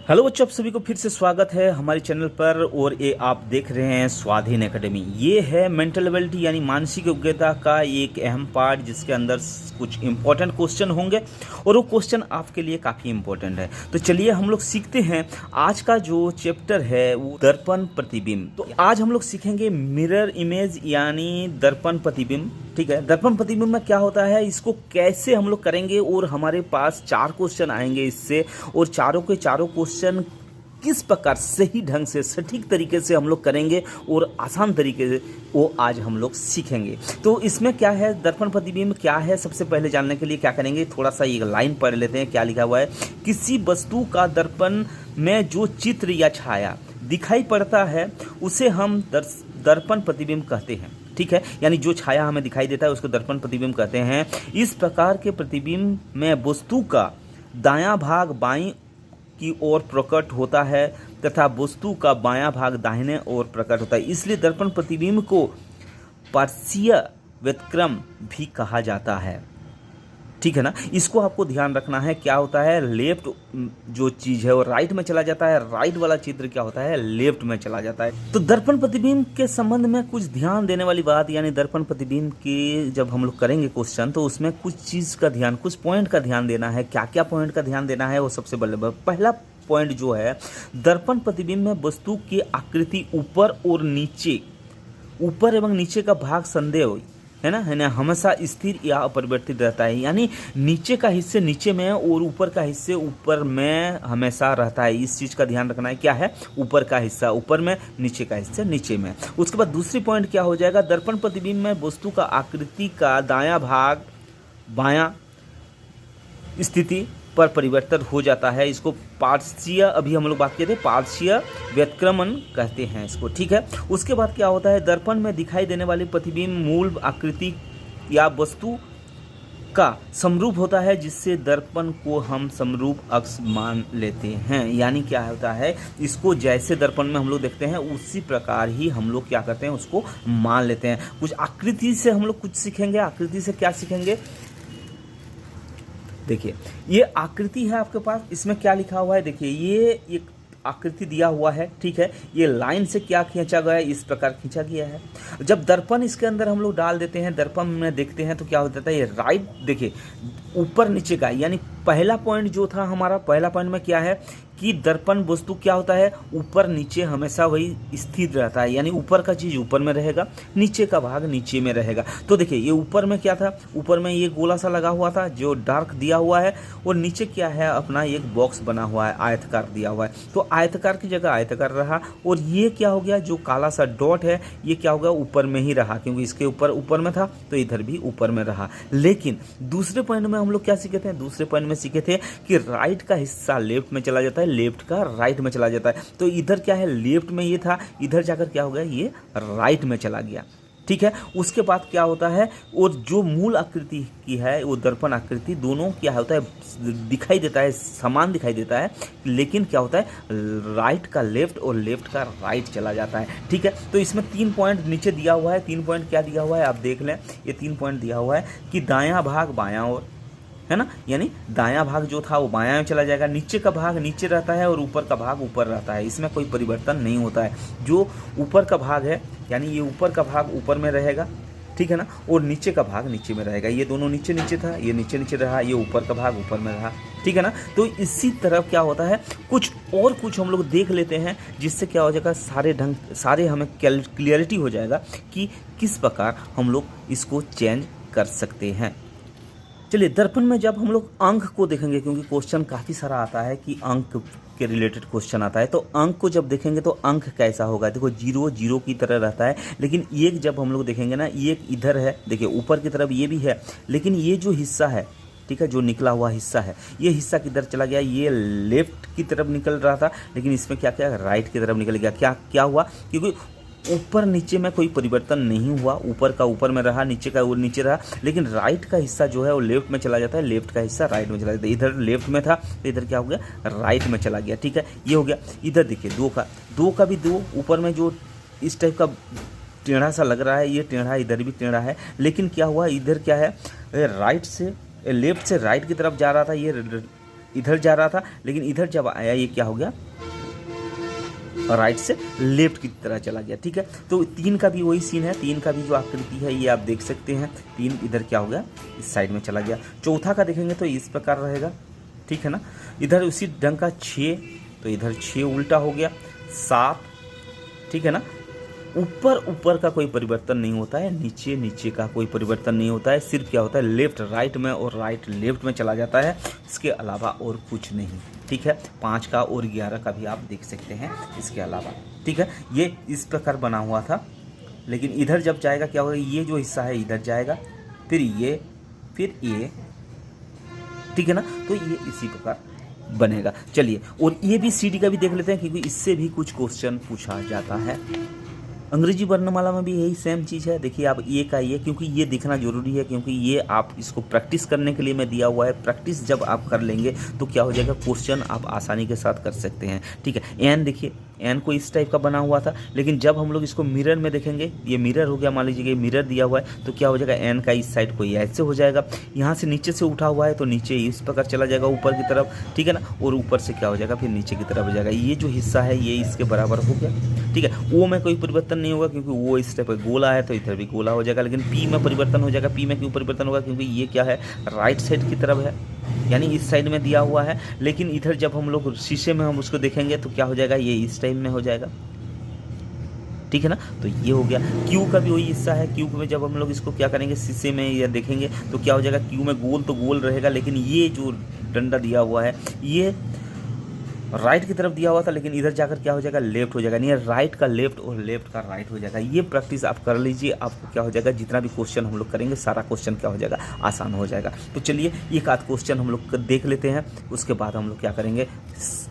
Hello बच्चों, आप सभी को फिर से स्वागत है हमारे चैनल पर। और ये आप देख रहे हैं स्वाधीन एकेडमी। ये है मेंटल एबिलिटी यानी मानसिक योग्यता का एक अहम पार्ट, जिसके अंदर कुछ इंपॉर्टेंट क्वेश्चन होंगे और वो क्वेश्चन आपके लिए काफ़ी इंपॉर्टेंट है। तो चलिए हम लोग सीखते हैं। आज का जो चैप्टर है वो दर्पण प्रतिबिंब। तो आज हम लोग सीखेंगे मिरर इमेज यानी दर्पण प्रतिबिंब। ठीक है, दर्पण प्रतिबिंब में क्या होता है, इसको कैसे हम लोग करेंगे, और हमारे पास 4 क्वेश्चन आएंगे इससे, और चारों के चारों क्वेश्चन किस प्रकार सही ढंग से सटीक तरीके से हम लोग करेंगे और आसान तरीके से वो आज हम लोग सीखेंगे। तो इसमें क्या है, दर्पण प्रतिबिंब क्या है, सबसे पहले जानने के लिए क्या करेंगे, थोड़ा सा एक लाइन पढ़ लेते हैं। क्या लिखा हुआ है, किसी वस्तु का दर्पण में जो चित्र या छाया दिखाई पड़ता है उसे हम दर्पण प्रतिबिंब कहते हैं। ठीक है, यानी जो छाया हमें दिखाई देता है उसको दर्पण प्रतिबिंब कहते हैं। इस प्रकार के प्रतिबिंब में वस्तु का दायां भाग बाईं की ओर प्रकट होता है तथा वस्तु का बायां भाग दाहिने ओर प्रकट होता है। इसलिए दर्पण प्रतिबिंब को पार्श्वीय व्युत्क्रम भी कहा जाता है। ठीक है ना, इसको आपको ध्यान रखना है। क्या होता है, लेफ्ट जो चीज़ है वो राइट में चला जाता है, राइट वाला चित्र क्या होता है, लेफ्ट में चला जाता है। तो दर्पण प्रतिबिंब के संबंध में कुछ ध्यान देने वाली बात, यानी दर्पण प्रतिबिंब की जब हम लोग करेंगे क्वेश्चन, तो उसमें कुछ चीज़ का ध्यान, कुछ पॉइंट का ध्यान देना है। क्या क्या पॉइंट का ध्यान देना है, वो सबसे पहला पॉइंट जो है, दर्पण प्रतिबिंब में वस्तु की आकृति ऊपर और नीचे, ऊपर एवं नीचे का भाग संदेह है ना, हमेशा स्थिर या अपरिवर्तित रहता है। यानी नीचे का हिस्से नीचे में और ऊपर का हिस्से ऊपर में हमेशा रहता है। इस चीज़ का ध्यान रखना है। क्या है, ऊपर का हिस्सा ऊपर में, नीचे का हिस्सा नीचे में। उसके बाद दूसरी पॉइंट क्या हो जाएगा, दर्पण प्रतिबिंब में वस्तु का आकृति का दायां भाग बायां स्थिति पर परिवर्तन हो जाता है। इसको पार्श्वीय, अभी हम लोग बात किए थे, पार्श्वीय व्युत्क्रमण कहते हैं इसको। ठीक है, उसके बाद क्या होता है, दर्पण में दिखाई देने वाली प्रतिबिंब मूल आकृति या वस्तु का समरूप होता है, जिससे दर्पण को हम समरूप अक्ष मान लेते हैं। यानी क्या होता है, इसको जैसे दर्पण में हम लोग देखते हैं उसी प्रकार ही हम लोग क्या करते हैं, उसको मान लेते हैं। कुछ आकृति से हम लोग कुछ सीखेंगे। आकृति से क्या सीखेंगे, देखिए ये आकृति है आपके पास, इसमें क्या लिखा हुआ है, देखिए ये एक आकृति दिया हुआ है। ठीक है, ये लाइन से क्या खींचा गया है, इस प्रकार खींचा गया है। जब दर्पण इसके अंदर हम लोग डाल देते हैं, दर्पण में देखते हैं तो क्या हो जाता है, ये राइट, देखिए ऊपर नीचे का, यानी पहला पॉइंट जो था हमारा, पहला पॉइंट में क्या है कि दर्पण वस्तु क्या होता है, ऊपर नीचे हमेशा वही स्थिर रहता है। यानी ऊपर का चीज़ ऊपर में रहेगा, नीचे का भाग नीचे में रहेगा। तो देखिए ये ऊपर में क्या था, ऊपर में ये गोला सा लगा हुआ था जो डार्क दिया हुआ है, और नीचे क्या है, अपना एक बॉक्स बना हुआ है, आयतकार दिया हुआ है। तो आयतकार की जगह आयतकार रहा, और ये क्या हो गया, जो काला सा डॉट है ये क्या हो गया, ऊपर में ही रहा, क्योंकि इसके ऊपर में था तो इधर भी ऊपर में रहा। लेकिन दूसरे पॉइंट में हम लोग क्या सीखे थे, दूसरे पॉइंट में सीखे थे कि राइट का हिस्सा लेफ्ट में चला जाता है, लेफ्ट का राइट में चला जाता है। तो इधर क्या है, लेफ्ट में ये था, इधर जाकर क्या हो गया, ये राइट में चला गया। ठीक है, उसके बाद क्या होता है, और जो मूल आकृति की है वो दर्पण आकृति, दोनों क्या होता है, दिखाई देता है, समान दिखाई देता है, लेकिन क्या होता है, राइट का लेफ्ट और लेफ्ट का राइट चला जाता है। ठीक है, तो इसमें 3 पॉइंट नीचे दिया हुआ है। 3 पॉइंट क्या दिया हुआ है, आप देख लें, ये 3 पॉइंट दिया हुआ है कि दायां भाग बायां ओर, है ना, यानी दायां भाग जो था वो बायां में चला जाएगा, नीचे का भाग नीचे रहता है और ऊपर का भाग ऊपर रहता है। इसमें कोई परिवर्तन नहीं होता है। जो ऊपर का भाग है, यानी ये ऊपर का भाग ऊपर में रहेगा, ठीक है ना, और नीचे का भाग नीचे में रहेगा। ये दोनों नीचे नीचे था, ये नीचे नीचे रहा, ये ऊपर का भाग ऊपर में रहा। ठीक है ना, तो इसी तरफ क्या होता है, कुछ हम लोग देख लेते हैं, जिससे क्या हो जाएगा, सारे हमें क्लियरिटी हो जाएगा कि किस प्रकार हम लोग इसको चेंज कर सकते हैं। चलिए, दर्पण में जब हम लोग अंक को देखेंगे, क्योंकि क्वेश्चन काफ़ी सारा आता है कि अंक के रिलेटेड क्वेश्चन आता है, तो अंक को जब देखेंगे तो अंक कैसा होगा, देखो 0 0 की तरह रहता है। लेकिन एक जब हम लोग देखेंगे ना, एक इधर है, देखिए ऊपर की तरफ ये भी है, लेकिन ये जो हिस्सा है, ठीक है, जो निकला हुआ हिस्सा है, ये हिस्सा किधर चला गया, ये लेफ्ट की तरफ निकल रहा था, लेकिन इसमें क्या क्या राइट की तरफ निकल गया। क्या हुआ, क्योंकि ऊपर नीचे में कोई परिवर्तन नहीं हुआ, ऊपर का ऊपर में रहा, नीचे का नीचे रहा, लेकिन राइट का हिस्सा जो है वो लेफ्ट में चला जाता है, लेफ्ट का हिस्सा राइट में चला जाता है। इधर लेफ्ट में था तो इधर क्या हो गया, राइट में चला गया। ठीक है, ये हो गया। इधर देखिए 2 का भी 2 ऊपर में जो इस टाइप का टेढ़ा सा लग रहा है, ये टेढ़ा, इधर भी टेढ़ा है, लेकिन क्या हुआ, इधर क्या है, राइट से लेफ्ट से राइट की तरफ जा रहा था, ये इधर जा रहा था, लेकिन इधर जब आया ये क्या हो गया, राइट से लेफ्ट की तरह चला गया। ठीक है, तो 3 का भी वही सीन है, 3 का भी जो आकृति है ये आप देख सकते हैं, 3 इधर क्या हो गया, इस साइड में चला गया। चौथा का देखेंगे तो इस प्रकार रहेगा। ठीक है ना, इधर उसी ढंग का 6, तो इधर 6 उल्टा हो गया, 7। ठीक है ना, ऊपर का कोई परिवर्तन नहीं होता है, नीचे का कोई परिवर्तन नहीं होता है, सिर्फ क्या होता है लेफ्ट राइट में और राइट लेफ्ट में चला जाता है, इसके अलावा और कुछ नहीं। ठीक है, 5 का और 11 का भी आप देख सकते हैं इसके अलावा। ठीक है, ये इस प्रकार बना हुआ था, लेकिन इधर जब जाएगा क्या होगा, ये जो हिस्सा है इधर जाएगा, फिर ये, फिर ये। ठीक है ना, तो ये इसी प्रकार बनेगा। चलिए, और ये भी CD का भी देख लेते हैं, क्योंकि इससे भी कुछ क्वेश्चन पूछा जाता है। अंग्रेजी वर्णमाला में भी यही सेम चीज़ है। देखिए आप ये का ये, क्योंकि ये दिखना जरूरी है, क्योंकि ये आप इसको प्रैक्टिस करने के लिए मैं दिया हुआ है। प्रैक्टिस जब आप कर लेंगे तो क्या हो जाएगा, क्वेश्चन आप आसानी के साथ कर सकते हैं। ठीक है, एन देखिए, एन को इस टाइप का बना हुआ था, लेकिन जब हम लोग इसको मिरर में देखेंगे, ये मिरर हो गया, मान लीजिए ये मिरर दिया हुआ है, तो क्या हो जाएगा, एन का इस साइड को ये ऐसे हो जाएगा। यहाँ से नीचे से उठा हुआ है तो नीचे इस प्रकार चला जाएगा ऊपर की तरफ। ठीक है ना, और ऊपर से क्या हो जाएगा, फिर नीचे की तरफ हो जाएगा। ये जो हिस्सा है ये इसके बराबर हो गया। ठीक है, वो में कोई परिवर्तन नहीं होगा, क्योंकि वो इस टाइप का गोला है तो इधर भी गोला हो जाएगा। लेकिन पी में परिवर्तन हो जाएगा। पी में क्यों परिवर्तन होगा, क्योंकि ये क्या है, राइट साइड की तरफ है, यानी इस साइड में दिया हुआ है। लेकिन इधर जब हम लोग शीशे में हम उसको देखेंगे तो क्या हो जाएगा, ये इस टाइप में हो जाएगा। ठीक है ना, तो ये हो गया। क्यू का भी वही हिस्सा है। क्यू में जब हम लोग इसको क्या करेंगे, शीशे में या देखेंगे तो क्या हो जाएगा, क्यू में गोल तो गोल रहेगा, लेकिन ये जो डंडा दिया हुआ है ये राइट की तरफ दिया हुआ था, लेकिन इधर जाकर क्या हो जाएगा, लेफ्ट हो जाएगा। नहीं, राइट का लेफ्ट और लेफ्ट का राइट हो जाएगा। ये प्रैक्टिस आप कर लीजिए, आपको क्या हो जाएगा, जितना भी क्वेश्चन हम लोग करेंगे सारा क्वेश्चन क्या हो जाएगा, आसान हो जाएगा। तो चलिए एक आध क्वेश्चन हम लोग देख लेते हैं, उसके बाद हम लोग क्या करेंगे,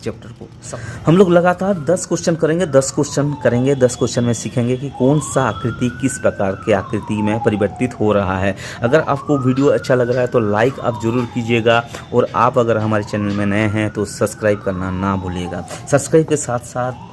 चैप्टर को हम लोग लगातार 10 क्वेश्चन करेंगे। 10 क्वेश्चन करेंगे, 10 क्वेश्चन में सीखेंगे कि कौन सा आकृति किस प्रकार के आकृति में परिवर्तित हो रहा है। अगर आपको वीडियो अच्छा लग रहा है तो लाइक आप जरूर कीजिएगा, और आप अगर हमारे चैनल में नए हैं तो सब्सक्राइब करना ना भूलिएगा। सब्सक्राइब के साथ साथ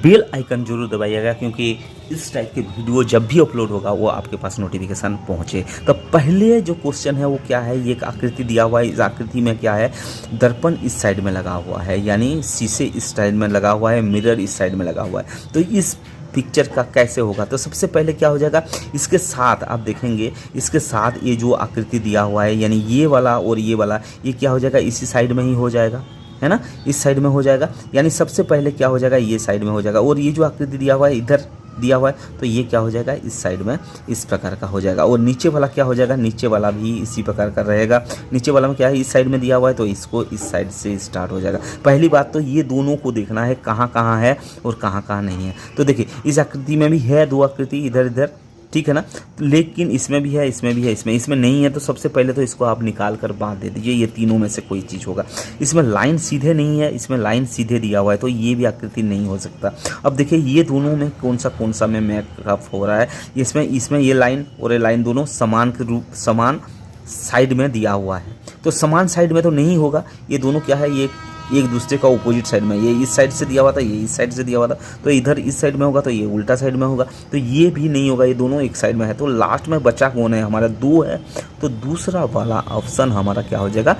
बेल आइकन जरूर दबाइएगा, क्योंकि इस टाइप के वीडियो जब भी अपलोड होगा वो आपके पास नोटिफिकेशन पहुंचे। तो पहले जो क्वेश्चन है वो क्या है, ये एक आकृति दिया हुआ है। इस आकृति में क्या है, दर्पण इस साइड में लगा हुआ है, यानी शीशे इस साइड में लगा हुआ है, मिरर इस साइड में लगा हुआ है। तो इस पिक्चर का कैसे होगा, तो सबसे पहले क्या हो जाएगा, इसके साथ आप देखेंगे, इसके साथ ये जो आकृति दिया हुआ है, यानी ये वाला और ये वाला, ये क्या हो जाएगा, इसी साइड में ही हो जाएगा, है ना, इस साइड में हो जाएगा। यानी सबसे पहले क्या हो जाएगा, ये साइड में हो जाएगा। और ये जो आकृति दिया हुआ है इधर दिया हुआ है, तो ये क्या हो जाएगा, इस साइड में इस प्रकार का हो जाएगा। और नीचे वाला क्या हो जाएगा, नीचे वाला भी इसी प्रकार का रहेगा। नीचे वाला में क्या है, इस साइड में दिया हुआ है, तो इसको इस साइड से स्टार्ट हो जाएगा। पहली बात तो ये दोनों को देखना है, कहाँ कहाँ है और कहाँ कहाँ नहीं है। तो देखिए इस आकृति में भी है 2 आकृति इधर इधर, ठीक है ना, लेकिन इसमें भी है, इसमें भी है, इसमें नहीं है। तो सबसे पहले तो इसको आप निकाल कर बांध दे दीजिए, ये तीनों में से कोई चीज़ होगा। इसमें लाइन सीधे नहीं है, इसमें लाइन सीधे दिया हुआ है, तो ये भी आकृति नहीं हो सकता। अब देखिए ये दोनों में कौन सा में मैकअप हो रहा है। इसमें ये लाइन और ये लाइन दोनों समान के रूप, समान साइड में दिया हुआ है, तो समान साइड में तो नहीं होगा। ये दोनों क्या है, ये एक दूसरे का ऑपोजिट साइड में, ये इस साइड से दिया हुआ था, ये इस साइड से दिया हुआ था, तो इधर इस साइड में होगा तो ये उल्टा साइड में होगा, तो ये भी नहीं होगा, ये दोनों एक साइड में है। तो लास्ट में बचा कौन है, हमारा 2 है, तो दूसरा वाला ऑप्शन हमारा क्या हो जाएगा,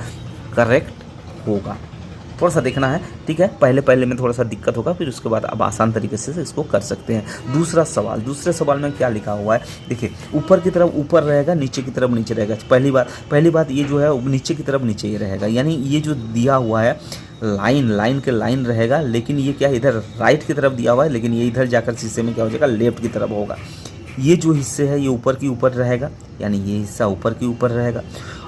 करेक्ट होगा। थोड़ा सा देखना है, ठीक है, पहले में थोड़ा सा दिक्कत होगा, फिर उसके बाद आप आसान तरीके से इसको कर सकते हैं। दूसरे सवाल में क्या लिखा हुआ है, देखिए ऊपर की तरफ ऊपर रहेगा, नीचे की तरफ नीचे रहेगा। पहली बात ये जो है नीचे की तरफ नीचे ही रहेगा, यानी ये जो दिया हुआ है लाइन के लाइन रहेगा, लेकिन ये क्या इधर राइट की तरफ दिया हुआ है, लेकिन ये इधर जाकर शीशे में क्या हो जाएगा, लेफ्ट की तरफ होगा। ये जो हिस्से है ये ऊपर की ऊपर रहेगा, यानी ये हिस्सा ऊपर की ऊपर रहेगा।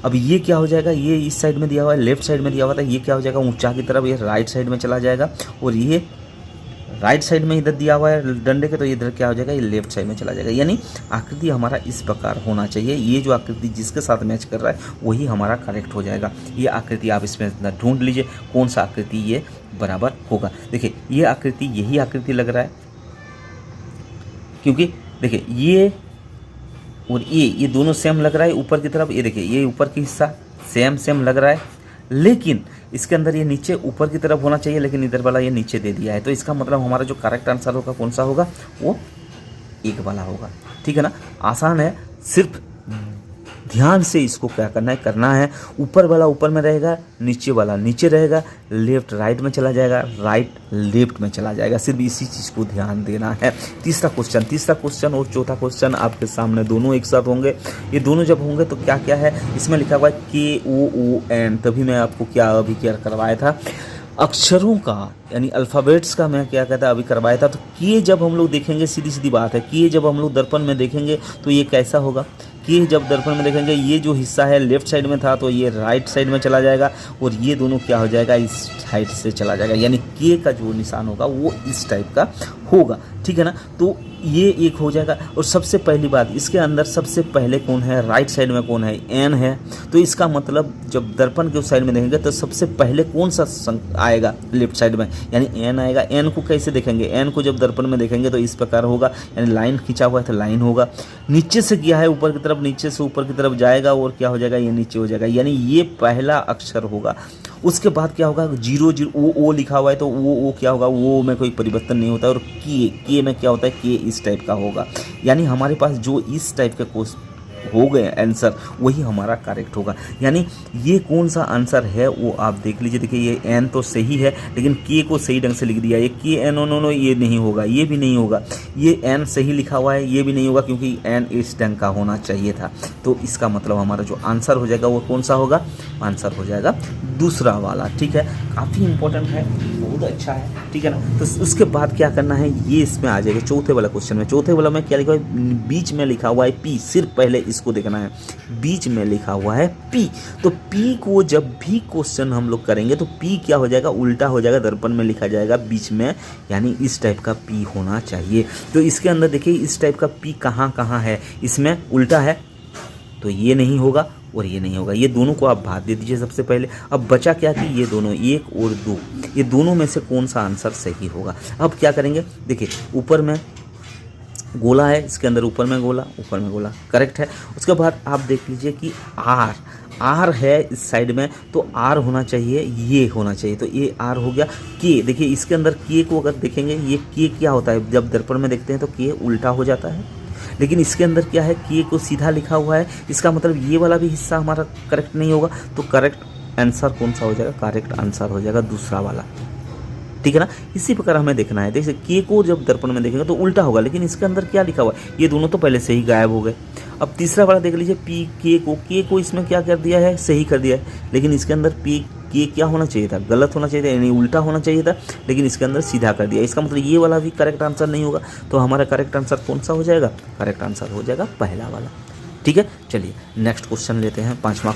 अब ये क्या हो जाएगा, ये इस साइड में दिया हुआ है, लेफ्ट साइड में दिया हुआ था, ये क्या हो जाएगा, ऊंचा की तरफ, ये राइट साइड में चला जाएगा। और ये राइट साइड में इधर दिया हुआ है डंडे के, तो इधर क्या हो जाएगा, ये लेफ्ट साइड में चला जाएगा। यानी आकृति हमारा इस प्रकार होना चाहिए। ये जो आकृति जिसके साथ मैच कर रहा है वही हमारा करेक्ट हो जाएगा। ये आकृति आप इसमें ढूंढ लीजिए कौन सा आकृति ये बराबर होगा। देखिए ये आकृति, यही आकृति लग रहा है, क्योंकि देखिए ये और ये दोनों सेम लग रहा है ऊपर की तरफ। ये देखिए ये ऊपर की हिस्सा सेम लग रहा है, लेकिन इसके अंदर ये नीचे ऊपर की तरफ होना चाहिए, लेकिन इधर वाला ये नीचे दे दिया है। तो इसका मतलब हमारा जो करेक्ट आंसर होगा कौन सा होगा, वो 1 वाला होगा। ठीक है ना, आसान है, सिर्फ ध्यान से इसको क्या करना है। ऊपर वाला ऊपर में रहेगा, नीचे वाला नीचे रहेगा, लेफ्ट राइट में चला जाएगा, राइट लेफ्ट में चला जाएगा। सिर्फ इसी चीज़ को ध्यान देना है। तीसरा क्वेश्चन और चौथा क्वेश्चन आपके सामने दोनों एक साथ होंगे। ये दोनों जब होंगे तो क्या क्या है इसमें लिखा हुआ है KOON। तभी मैं आपको क्या अभी क्या करवाया था, अक्षरों का यानी अल्फ़ाबेट्स का मैं क्या कहता अभी करवाया था। तो के जब हम लोग देखेंगे, सीधी सीधी बात है, के जब हम लोग दर्पण में देखेंगे तो ये कैसा होगा, के जब दर्पण में देखेंगे ये जो हिस्सा है लेफ्ट साइड में था तो ये राइट साइड में चला जाएगा, और ये दोनों क्या हो जाएगा, इस साइड से चला जाएगा। यानी के का जो निशान होगा वो इस टाइप का होगा, ठीक है ना। तो ये एक हो जाएगा। और सबसे पहली बात, इसके अंदर सबसे पहले कौन है, राइट साइड में कौन है, एन है। तो इसका मतलब जब दर्पण के उस साइड में देखेंगे तो सबसे पहले कौन सा आएगा, लेफ्ट साइड में, यानी एन आएगा। एन को कैसे देखेंगे, एन को जब दर्पण में देखेंगे तो इस प्रकार होगा, यानी लाइन खींचा हुआ है तो लाइन होगा। नीचे से किया है ऊपर की तरफ, नीचे से ऊपर की तरफ जाएगा और क्या हो जाएगा, ये नीचे हो जाएगा, यानी ये पहला अक्षर होगा। उसके बाद क्या होगा, 0 ओ लिखा हुआ है तो वो क्या होगा, वो में कोई परिवर्तन नहीं होता। और के में क्या होता है, के इस टाइप का होगा। यानी हमारे पास जो इस टाइप के क्वेश्चन हो गए आंसर वही हमारा करेक्ट होगा। यानी ये कौन सा आंसर है वो आप देख लीजिए। देखिए ये एन तो सही है लेकिन के को सही ढंग से लिख दिया, ये के एन ओ नो ये नहीं होगा, ये भी नहीं होगा। ये एन सही लिखा हुआ है, ये भी नहीं होगा क्योंकि एन इस ढंग का होना चाहिए था। तो इसका मतलब हमारा जो आंसर हो जाएगा वो कौन सा होगा, आंसर हो जाएगा दूसरा वाला, ठीक है। काफ़ी इंपॉर्टेंट है, बहुत अच्छा है, ठीक है ना। तो उसके बाद क्या करना है, ये इसमें आ जाएगा चौथे वाला क्वेश्चन में। चौथे वाला में क्या लिखा हुआ है, बीच में लिखा हुआ है पी, सिर्फ पहले इसको देखना है, बीच में लिखा हुआ है पी। तो पी को जब भी क्वेश्चन हम लोग करेंगे तो पी क्या हो जाएगा, उल्टा हो जाएगा, दर्पण में लिखा जाएगा बीच में, यानी इस टाइप का पी होना चाहिए। तो इसके अंदर देखिए इस टाइप का पी कहाँ कहाँ है, इसमें उल्टा है तो ये नहीं होगा और ये नहीं होगा। ये दोनों को आप भाग दे दीजिए सबसे पहले। अब बचा क्या कि ये दोनों 1 और 2, ये दोनों में से कौन सा आंसर सही होगा। अब क्या करेंगे, देखिए ऊपर में गोला है, इसके अंदर ऊपर में गोला करेक्ट है। उसके बाद आप देख लीजिए कि आर है इस साइड में तो आर होना चाहिए, ये होना चाहिए, तो ये आर हो गया। के देखिए इसके अंदर के को अगर देखेंगे, ये के क्या होता है, जब दर्पण में देखते हैं तो के उल्टा हो जाता है, लेकिन इसके अंदर क्या है, के को सीधा लिखा हुआ है। इसका मतलब ये वाला भी हिस्सा हमारा करेक्ट नहीं होगा। तो करेक्ट आंसर कौन सा हो जाएगा, करेक्ट आंसर हो जाएगा दूसरा वाला, ठीक है ना। इसी प्रकार हमें देखना है। देखिए के को जब दर्पण में देखेंगे तो उल्टा होगा, लेकिन इसके अंदर क्या लिखा हुआ है, ये दोनों तो पहले से ही गायब हो गए। अब तीसरा वाला देख लीजिए, पी के को इसमें क्या कर दिया है, सही कर दिया है, लेकिन इसके अंदर पी के क्या होना चाहिए था, गलत होना चाहिए था, यानी उल्टा होना चाहिए था, लेकिन इसके अंदर सीधा कर दिया। इसका मतलब ये वाला भी करेक्ट आंसर नहीं होगा। तो हमारा करेक्ट आंसर कौन सा हो जाएगा, करेक्ट आंसर हो जाएगा पहला वाला, ठीक है। चलिए नेक्स्ट क्वेश्चन लेते हैं, पांचवा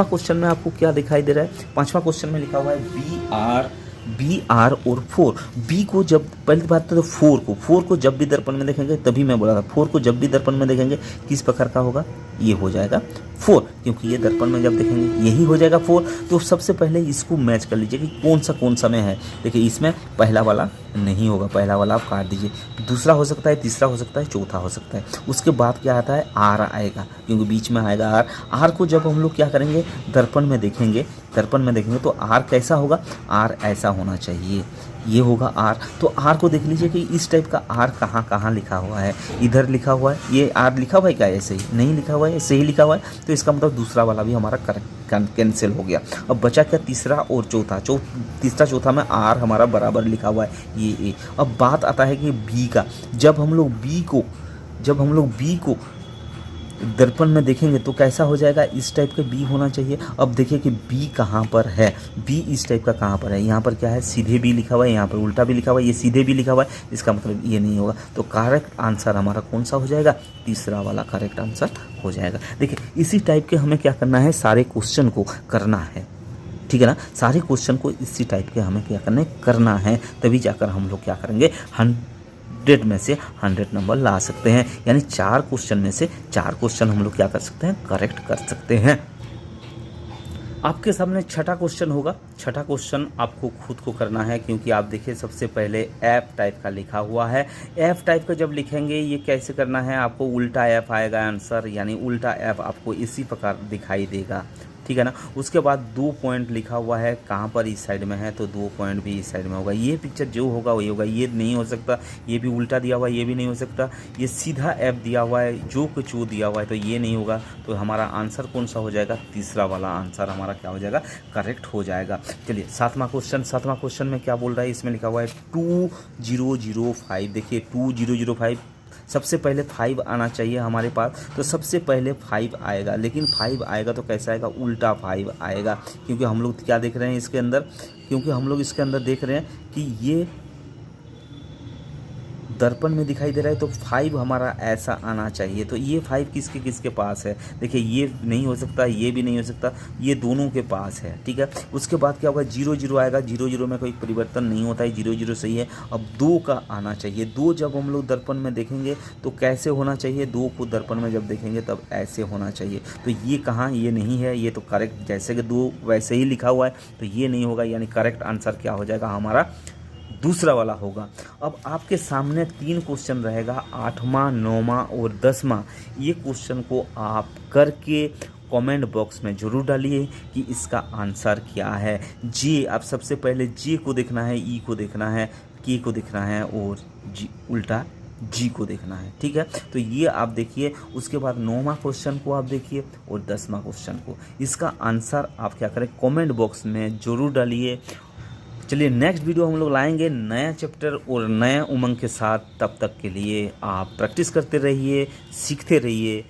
क्वेश्चन में आपको क्या दिखाई दे रहा है। पांचवा क्वेश्चन में लिखा हुआ है बी आर और 4। बी को जब पहली बात तो 4 को जब भी दर्पण में देखेंगे, तभी मैं बोला था 4 को जब भी दर्पण में देखेंगे किस प्रकार का होगा, ये हो जाएगा 4, क्योंकि ये दर्पण में जब देखेंगे यही हो जाएगा 4। तो सबसे पहले इसको मैच कर लीजिए कि कौन सा में है। देखिए इसमें पहला वाला नहीं होगा, पहला वाला आप काट दीजिए, दूसरा हो सकता है, तीसरा हो सकता है, चौथा हो सकता है। उसके बाद क्या आता है, आर आएगा, क्योंकि बीच में आएगा आर को जब हम लोग क्या करेंगे, दर्पण में देखेंगे तो आर कैसा होगा, आर ऐसा होना चाहिए, ये होगा आर। तो आर को देख लीजिए कि इस टाइप का आर कहाँ लिखा हुआ है, इधर लिखा हुआ है, ये आर लिखा हुआ है क्या, ऐसे ही नहीं लिखा हुआ है, ऐसे ही लिखा हुआ है। तो इसका मतलब दूसरा वाला भी हमारा करेक्ट कैंसिल हो गया। अब बचा क्या, तीसरा और चौथा। तीसरा चौथा में आर हमारा बराबर लिखा हुआ है, ये ए। अब बात आता है कि बी का, जब हम लोग बी को दर्पण में देखेंगे तो कैसा हो जाएगा, इस टाइप का बी होना चाहिए। अब देखिए कि बी कहाँ पर है, बी इस टाइप का कहाँ पर है, यहाँ पर क्या है, सीधे भी लिखा हुआ है, यहाँ पर उल्टा भी लिखा हुआ है, ये सीधे भी लिखा हुआ है, इसका मतलब ये नहीं होगा। तो करेक्ट आंसर हमारा कौन सा हो जाएगा, तीसरा वाला करेक्ट आंसर हो जाएगा। देखिए इसी टाइप के हमें क्या करना है, सारे क्वेश्चन को करना है, ठीक है ना। सारे क्वेश्चन को इसी टाइप के हमें क्या करना है, तभी जाकर हम लोग क्या करेंगे, 100 में से 100 नंबर ला सकते हैं। यानी 4 क्वेश्चन में से 4 क्वेश्चन हम लोग क्या कर सकते हैं, करेक्ट कर सकते हैं। आपके सामने छठा क्वेश्चन होगा। छठा क्वेश्चन आपको खुद को करना है, क्योंकि आप देखिए सबसे पहले एफ टाइप का लिखा हुआ है। एफ टाइप का जब लिखेंगे ये कैसे करना है, आपको उल्टा एफ आएगा आंसर, यानी उल्टा एफ आपको इसी प्रकार दिखाई देगा, ठीक है ना। उसके बाद 2 पॉइंट लिखा हुआ है, कहाँ पर इस साइड में है, तो 2 पॉइंट भी इस साइड में होगा। ये पिक्चर जो होगा वही होगा, ये नहीं हो सकता, ये भी उल्टा दिया हुआ है, ये भी नहीं हो सकता, ये सीधा एफ दिया हुआ है, जो कुछ वो दिया हुआ है, तो ये नहीं होगा। तो हमारा आंसर कौन सा हो जाएगा, तीसरा वाला आंसर हमारा क्या हो जाएगा, करेक्ट हो जाएगा। चलिए 7वां क्वेश्चन में क्या बोल रहा है, इसमें लिखा हुआ है 2005। देखिए 2005, सबसे पहले 5 आना चाहिए हमारे पास, तो सबसे पहले 5 आएगा, लेकिन 5 आएगा तो कैसा आएगा, उल्टा 5 आएगा। क्योंकि हम लोग क्या देख रहे हैं इसके अंदर, क्योंकि हम लोग इसके अंदर देख रहे हैं कि ये दर्पण में दिखाई दे रहा है, तो 5 हमारा ऐसा आना चाहिए। तो ये 5 किसके किसके पास है, देखिए ये नहीं हो सकता, ये भी नहीं हो सकता, ये दोनों के पास है, ठीक है। उसके बाद क्या होगा, 0 आएगा, 0 में कोई परिवर्तन नहीं होता है, 0 सही है। अब 2 का आना चाहिए, 2 जब हम लोग दर्पण में देखेंगे तो कैसे होना चाहिए, 2 को दर्पण में जब देखेंगे तब ऐसे होना चाहिए। तो ये कहाँ, ये नहीं है, ये तो करेक्ट, जैसे कि 2 वैसे ही लिखा हुआ है, तो ये नहीं होगा, यानी करेक्ट आंसर क्या हो जाएगा हमारा, दूसरा वाला होगा। अब आपके सामने 3 क्वेश्चन रहेगा, 8वां, 9वां और 10वां। ये क्वेश्चन को आप करके कमेंट बॉक्स में ज़रूर डालिए कि इसका आंसर क्या है। जे, आप सबसे पहले जे को देखना है, ई को देखना है, के को देखना है और जी उल्टा जी को देखना है, ठीक है। तो ये आप देखिए, उसके बाद 9वां क्वेश्चन को आप देखिए और 10वां क्वेश्चन को। इसका आंसर आप क्या करें, कमेंट बॉक्स में ज़रूर डालिए। चलिए नेक्स्ट वीडियो हम लोग लाएंगे नया चैप्टर और नया उमंग के साथ। तब तक के लिए आप प्रैक्टिस करते रहिए, सीखते रहिए।